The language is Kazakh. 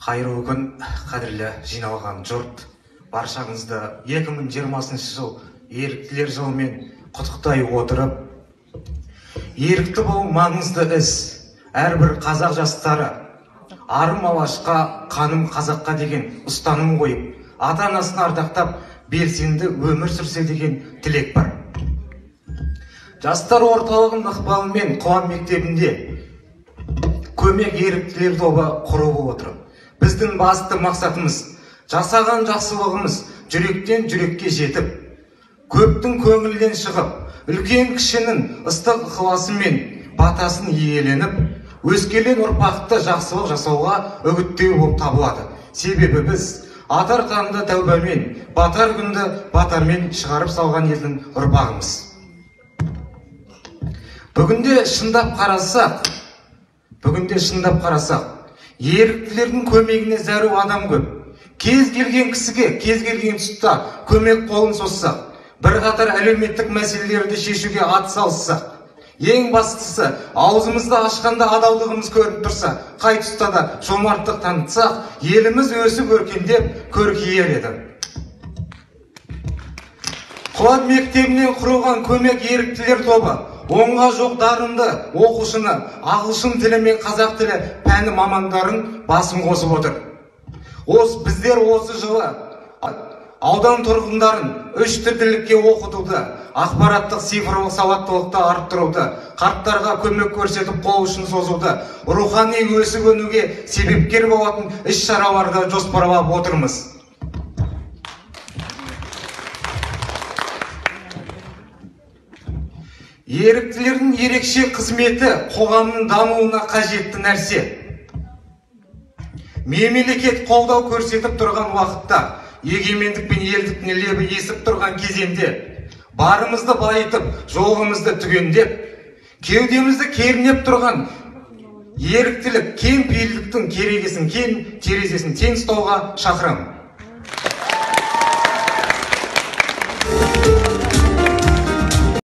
Қайырлы күн, қадірлі жиналған жұрт. Баршаңызды 2020 жыл еріктілер жылымен құттықтай отырып, ерікті болу маңызды іс. Әрбір қазақ жастары арым алашқа, қаным қазаққа деген ұстаным қойып, ата-анасын ардақтап, белсенді өмір сүрсе деген тілек бар. Жастар орталығының ықпалымен Қуан мектебінде көмек еріктілер тобы құрылып отыр. Біздің басты мақсатымыз жасаған жақсылығымыз жүректен жүрекке жетіп, көптің көңілден шығып, үлкен кішінің ыстық ықыласымен батасын иеленіп, өскелең ұрпақты жақсылық жасауға үгіттеу болып табылады. Себебі біз атар қанды тәубамен, батар күнді батармен шығарып салған елдің ұрпағымыз. Бүгінде шындап қарасақ, еріктілердің көмегіне зәру адам көп. Кез келген кісіге, кез келген тұста көмек қолын соссақ, бірқатар әлеуметтік мәселелерді шешуге атсалыссақ, ең бастысы, аузымызды ашқанда адалдығымыз көрініп тұрса, қай тұста да жомарттық танытсақ, еліміз өсіп өркендеп көркейер еді. Қуан мектебінен құрылған көмек еріктілер тобы онға жоқ дарынды оқушыны ағылшын тілі мен қазақ тілі пәні мамандарын басын қосып отыр. Біздер осы жылы аудан тұрғындарын 3 тілділікке оқытуды, ақпараттық цифрлық сауаттылықты арттыруды, қарттарға көмек көрсетіп қол ұшын созуды, рухани өсіп өнуге себепкер болатын іс-шараларды жоспарлап отырмыз. Еріктілердің ерекше қызметі қоғамның дамуына қажетті нәрсе. Мемлекет қолдау көрсетіп тұрған уақытта, егемендік пен елдіктің лебі есіп тұрған кезеңде, барымызды байытып, жолымызды түгендеп, кеудемізді кернеп тұрған еріктілік, кен пейілдіктің керегесін, кен терезесін тең ұстауға шақырамын.